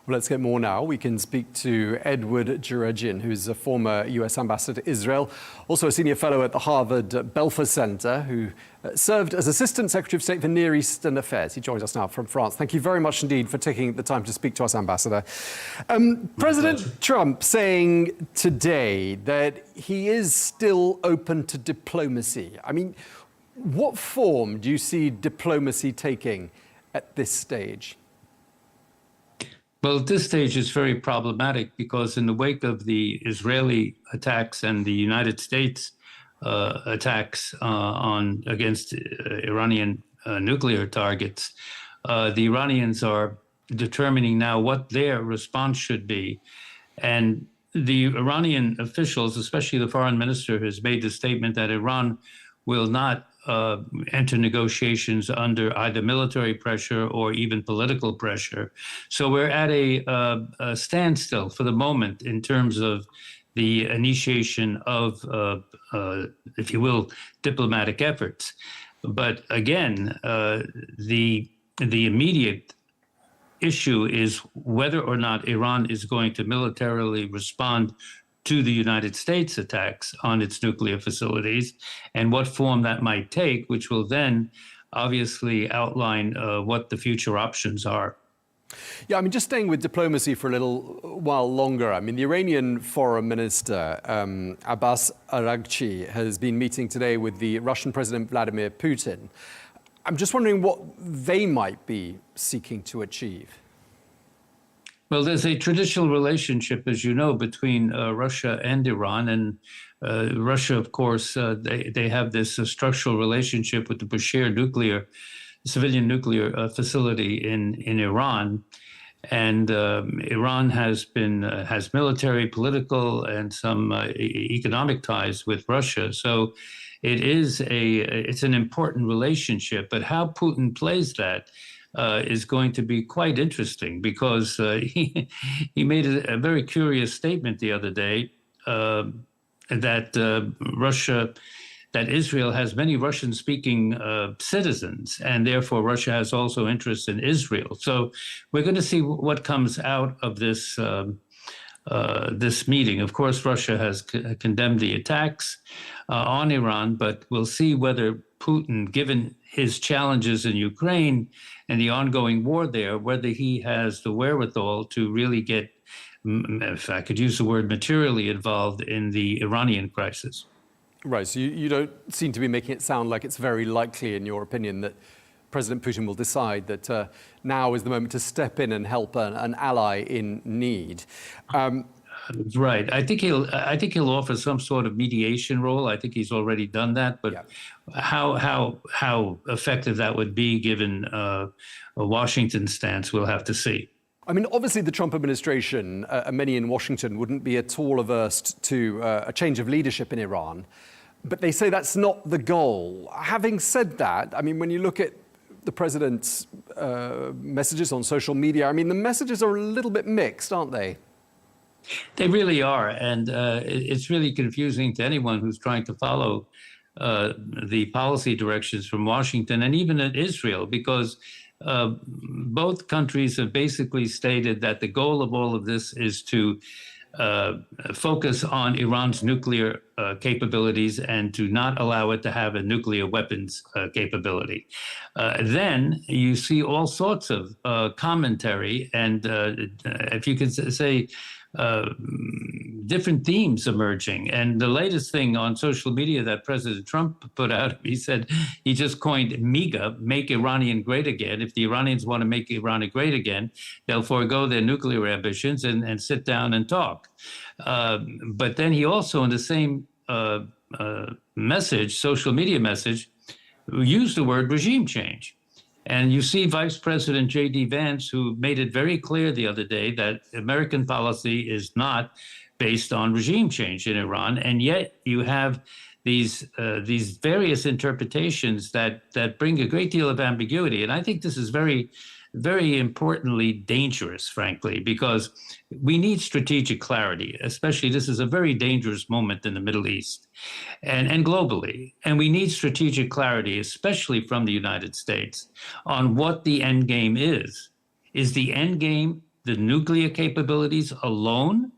Well, let's get more now. We can speak to Edward Djerejian, who's a former US ambassador to Israel, also a senior fellow at the Harvard Belfer Center, who served as Assistant Secretary of State for Near Eastern Affairs. He joins us now from France. Thank you very much indeed for taking the time to speak to us, Ambassador. President Trump saying today that he is still open to diplomacy. I mean, what form do you see diplomacy taking at this stage? Well, at this stage, it's very problematic because in the wake of the Israeli attacks and the United States attacks against Iranian nuclear targets, the Iranians are determining now what their response should be. And the Iranian officials, especially the foreign minister, has made the statement that Iran will not enter negotiations under either military pressure or even political pressure. So we're at a standstill for the moment in terms of the initiation of, if you will, diplomatic efforts. But again, the immediate issue is whether or not Iran is going to militarily respond to the United States attacks on its nuclear facilities and what form that might take, which will then obviously outline what the future options are. Yeah, I mean, just staying with diplomacy for a little while longer. I mean, the Iranian Foreign Minister, Abbas Araghchi, has been meeting today with the Russian President Vladimir Putin. I'm just wondering what they might be seeking to achieve. Well, there's a traditional relationship, as you know, between Russia and Iran. And Russia, of course, they have this structural relationship with the Bushehr civilian nuclear facility in Iran. And Iran has military, political, and some economic ties with Russia. So it's an important relationship. But how Putin plays that is going to be quite interesting because he made a very curious statement the other day that Israel has many Russian-speaking citizens, and therefore Russia has also interest in Israel. So we're going to see what comes out of this this meeting. Of course, Russia has condemned the attacks on Iran, but we'll see whether Putin, given his challenges in Ukraine and the ongoing war there, whether he has the wherewithal to really get, if I could use the word, materially involved in the Iranian crisis. Right, so you don't seem to be making it sound like it's very likely, in your opinion, that President Putin will decide that now is the moment to step in and help an ally in need. Right. I think he'll offer some sort of mediation role. I think he's already done that. But yeah, how effective that would be, given a Washington stance, we'll have to see. I mean, obviously, the Trump administration, many in Washington, wouldn't be at all averse to a change of leadership in Iran. But they say that's not the goal. Having said that, I mean, when you look at the president's messages on social media, I mean, the messages are a little bit mixed, aren't they? They really are. And it's really confusing to anyone who's trying to follow the policy directions from Washington and even in Israel, because both countries have basically stated that the goal of all of this is to focus on Iran's nuclear capabilities and to not allow it to have a nuclear weapons capability. Then you see all sorts of commentary and, if you could say, different themes emerging. And the latest thing on social media that President Trump put out, he said he just coined MEGA, make Iranian great again. If the Iranians want to make Iran great again, they'll forego their nuclear ambitions and sit down and talk. But then he also, in the same message, social media message, used the word regime change. And you see Vice President J.D. Vance, who made it very clear the other day that American policy is not based on regime change in Iran. And yet you have these various interpretations that bring a great deal of ambiguity. And I think this is very, very importantly dangerous, frankly, because we need strategic clarity, especially this is a very dangerous moment in the Middle East and globally. And we need strategic clarity, especially from the United States, on what the end game is. Is the end game the nuclear capabilities alone,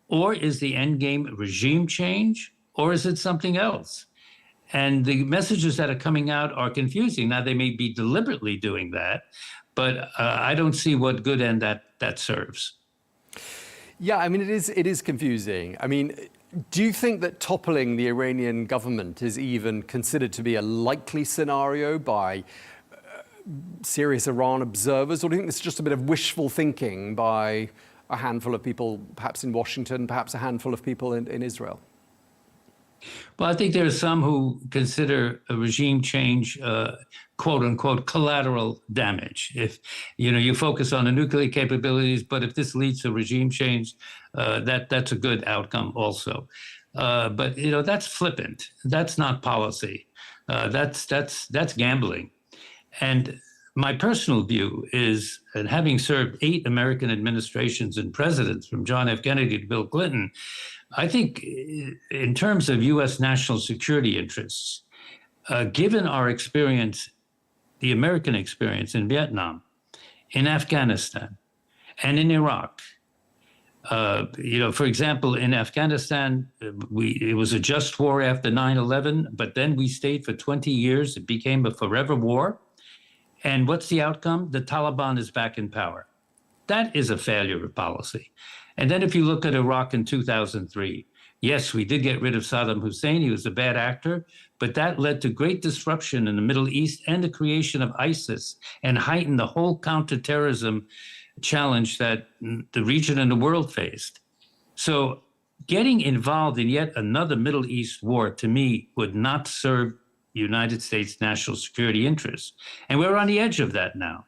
or is the end game regime change, or is it something else? And the messages that are coming out are confusing. Now, they may be deliberately doing that, but I don't see what good end that serves. Yeah, I mean, it is confusing. I mean, do you think that toppling the Iranian government is even considered to be a likely scenario by serious Iran observers, or do you think this is just a bit of wishful thinking by a handful of people, perhaps in Washington, perhaps a handful of people in Israel? Well, I think there are some who consider a regime change, quote unquote, collateral damage. If you focus on the nuclear capabilities, but if this leads to regime change, that's a good outcome also. But that's flippant. That's not policy. That's gambling. And my personal view is, and having served 8 American administrations and presidents from John F. Kennedy to Bill Clinton, I think in terms of U.S. national security interests, given our experience, the American experience in Vietnam, in Afghanistan, and in Iraq, for example, in Afghanistan, it was a just war after 9/11, but then we stayed for 20 years. It became a forever war. And what's the outcome? The Taliban is back in power. That is a failure of policy. And then if you look at Iraq in 2003, yes, we did get rid of Saddam Hussein. He was a bad actor, but that led to great disruption in the Middle East and the creation of ISIS, and heightened the whole counterterrorism challenge that the region and the world faced. So getting involved in yet another Middle East war, to me, would not serve United States national security interests. And we're on the edge of that now.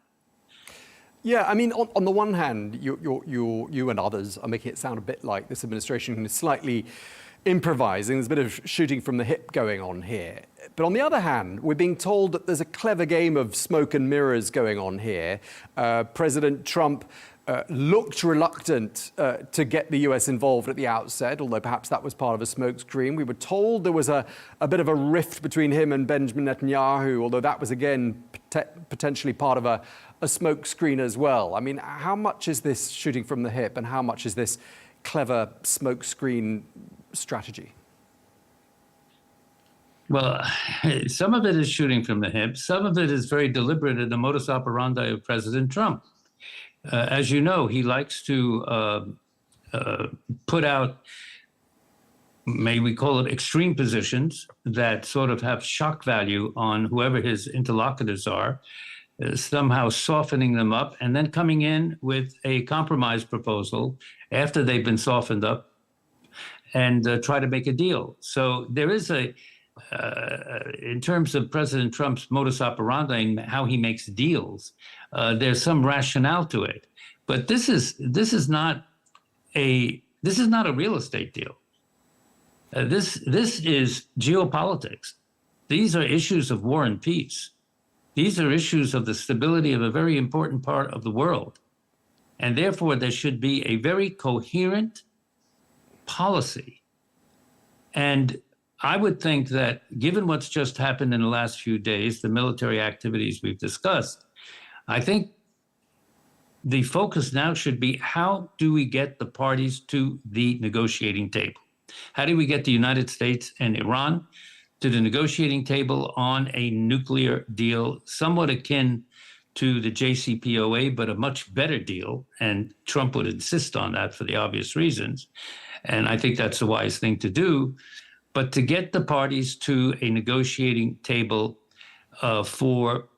Yeah, I mean, on the one hand, you and others are making it sound a bit like this administration is slightly improvising. There's a bit of shooting from the hip going on here. But on the other hand, we're being told that there's a clever game of smoke and mirrors going on here. President Trump looked reluctant to get the US involved at the outset, although perhaps that was part of a smokescreen. We were told there was a bit of a rift between him and Benjamin Netanyahu, although that was, again, potentially part of a smokescreen as well. I mean, how much is this shooting from the hip, and how much is this clever smokescreen strategy? Well, some of it is shooting from the hip. Some of it is very deliberate in the modus operandi of President Trump. As you know, he likes to put out, may we call it, extreme positions that sort of have shock value on whoever his interlocutors are, somehow softening them up, and then coming in with a compromise proposal after they've been softened up, and try to make a deal. So there is in terms of President Trump's modus operandi and how he makes deals, there's some rationale to it. But this is not a real estate deal. This is geopolitics. These are issues of war and peace. These are issues of the stability of a very important part of the world. And therefore, there should be a very coherent policy. And I would think that, given what's just happened in the last few days, the military activities we've discussed, I think the focus now should be, how do we get the parties to the negotiating table? How do we get the United States and Iran to the negotiating table on a nuclear deal, somewhat akin to the JCPOA, but a much better deal? And Trump would insist on that for the obvious reasons. And I think that's the wise thing to do. But to get the parties to a negotiating table for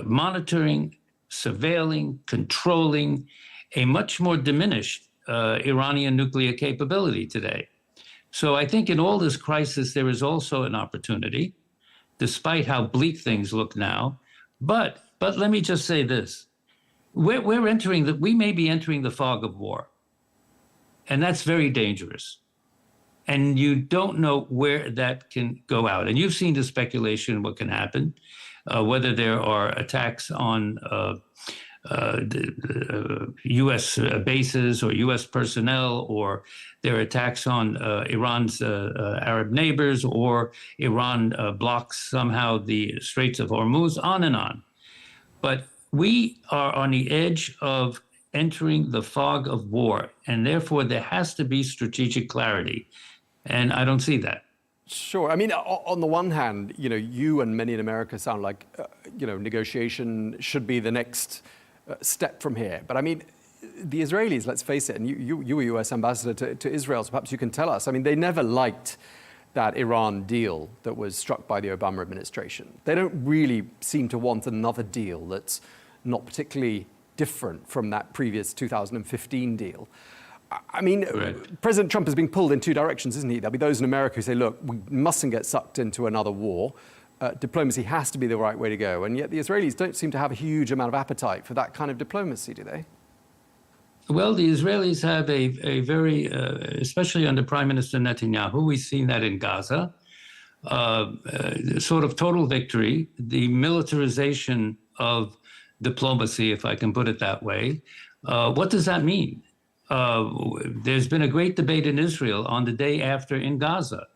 monitoring, surveilling, controlling a much more diminished Iranian nuclear capability today. So I think in all this crisis, there is also an opportunity, despite how bleak things look now. But let me just say this. We may be entering the fog of war. And that's very dangerous. And you don't know where that can go out. And you've seen the speculation what can happen, whether there are attacks on U.S. bases or U.S. personnel, or there are attacks on Iran's Arab neighbors, or Iran blocks somehow the Straits of Hormuz, on and on. But we are on the edge of entering the fog of war, and therefore there has to be strategic clarity. And I don't see that. Sure. I mean, on the one hand, you and many in America sound like, negotiation should be the next step from here. But I mean, the Israelis, let's face it, and you were US ambassador to Israel, so perhaps you can tell us. I mean, they never liked that Iran deal that was struck by the Obama administration. They don't really seem to want another deal that's not particularly different from that previous 2015 deal. I mean, right. President Trump is being pulled in two directions, isn't he? There'll be those in America who say, look, we mustn't get sucked into another war. Diplomacy has to be the right way to go. And yet the Israelis don't seem to have a huge amount of appetite for that kind of diplomacy, do they? Well, the Israelis have a very, especially under Prime Minister Netanyahu, we've seen that in Gaza, sort of total victory, the militarization of diplomacy, if I can put it that way. What does that mean? There's been a great debate in Israel on the day after in Gaza.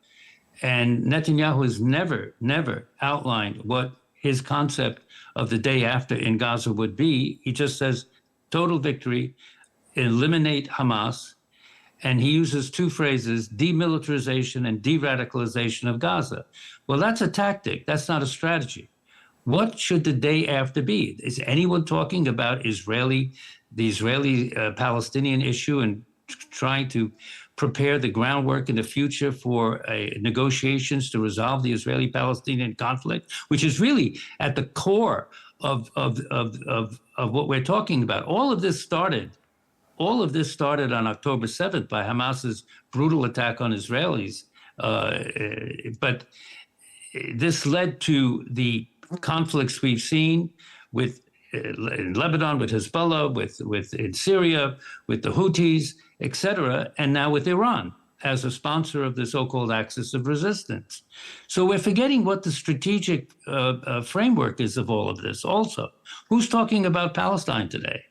And Netanyahu has never outlined what his concept of the day after in Gaza would be. He just says total victory, eliminate Hamas, and he uses two phrases, demilitarization and de-radicalization of Gaza. Well, that's a tactic. That's not a strategy. What should the day after be? Is anyone talking about the Israeli-Palestinian issue and trying to prepare the groundwork in the future for negotiations to resolve the Israeli-Palestinian conflict, which is really at the core of what we're talking about? All of this started on October 7th by Hamas's brutal attack on Israelis. But this led to the conflicts we've seen in Lebanon, with Hezbollah, in Syria, with the Houthis, etc., and now with Iran as a sponsor of the so-called axis of resistance. So we're forgetting what the strategic framework is of all of this also. Who's talking about Palestine today?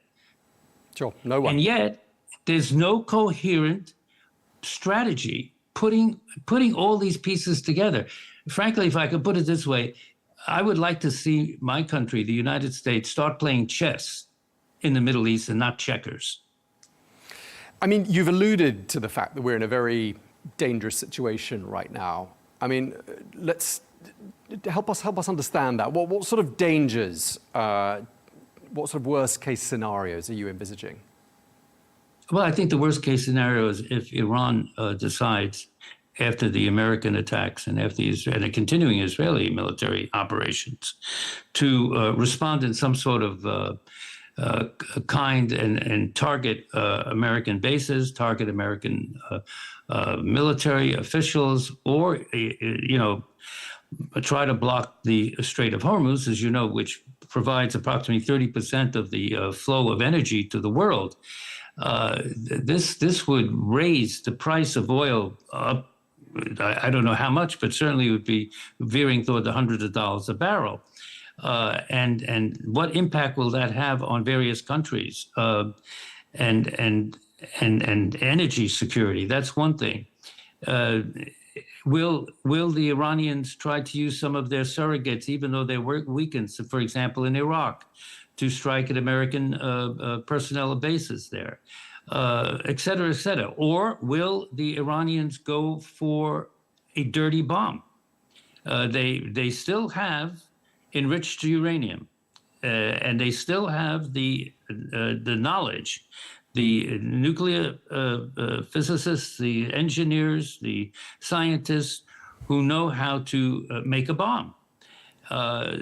Sure, no one. And yet, there's no coherent strategy putting all these pieces together. Frankly, if I could put it this way, I would like to see my country, the United States, start playing chess in the Middle East and not checkers. I mean, you've alluded to the fact that we're in a very dangerous situation right now. I mean, let's help us understand that. What sort of dangers, what sort of worst case scenarios are you envisaging? Well, I think the worst case scenario is if Iran decides, after the American attacks and after the continuing Israeli military operations, to respond in some sort of kind and target American bases, target American military officials, or try to block the Strait of Hormuz, as you know, which provides approximately 30% of the flow of energy to the world. This would raise the price of oil up. I don't know how much, but certainly it would be veering toward the hundreds of dollars a barrel. And what impact will that have on various countries and energy security? That's one thing. Will the Iranians try to use some of their surrogates, even though they were weakened, so for example, in Iraq, to strike at American personnel bases there? Et cetera, et cetera. Or will the Iranians go for a dirty bomb? They still have enriched uranium, and they still have the knowledge, the nuclear physicists, the engineers, the scientists who know how to make a bomb.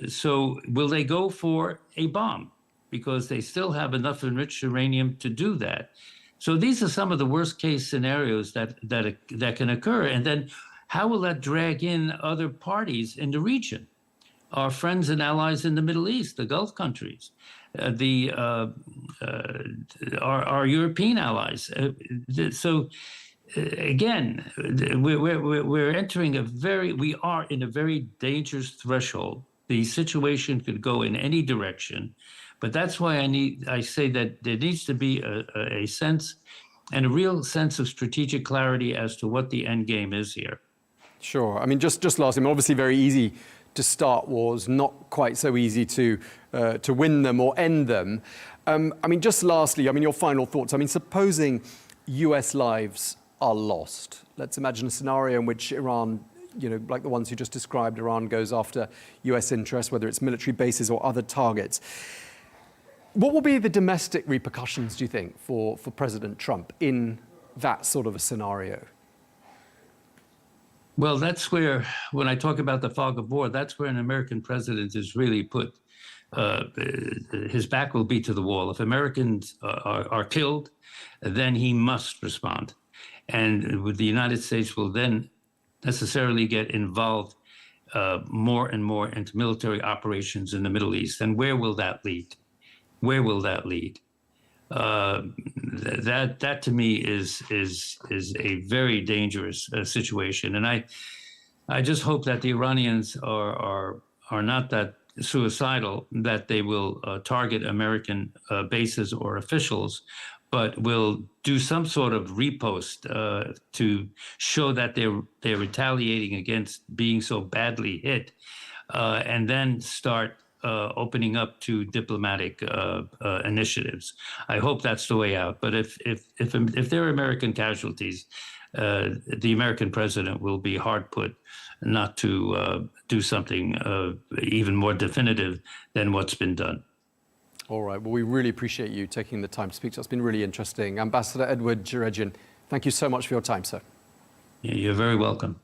So will they go for a bomb? Because they still have enough enriched uranium to do that. So these are some of the worst case scenarios that can occur. And then how will that drag in other parties in the region? Our friends and allies in the Middle East, the Gulf countries, our European allies. So again, we are in a very dangerous threshold. The situation could go in any direction. But that's why I say that there needs to be a sense and a real sense of strategic clarity as to what the end game is here. Sure. I mean, just lastly, I mean, obviously very easy to start wars, not quite so easy to win them or end them. I mean, just lastly, I mean, your final thoughts. I mean, supposing US lives are lost, let's imagine a scenario in which Iran, you know, like the ones you just described, Iran goes after US interests, whether it's military bases or other targets. What will be the domestic repercussions, do you think, for President Trump in that sort of a scenario? Well, that's where, when I talk about the fog of war, that's where an American president is really put. His back will be to the wall. If Americans are killed, then he must respond. And the United States will then necessarily get involved more and more into military operations in the Middle East. And where will that lead? Where will that lead? That to me is a very dangerous situation, and I just hope that the Iranians are not that suicidal that they will target American bases or officials, but will do some sort of repost to show that they're retaliating against being so badly hit, and then start opening up to diplomatic initiatives. I hope that's the way out. But if there are American casualties, the American president will be hard put not to do something even more definitive than what's been done. All right. Well, we really appreciate you taking the time to speak to us. It's been really interesting. Ambassador Edward Djerejian, thank you so much for your time, sir. You're very welcome.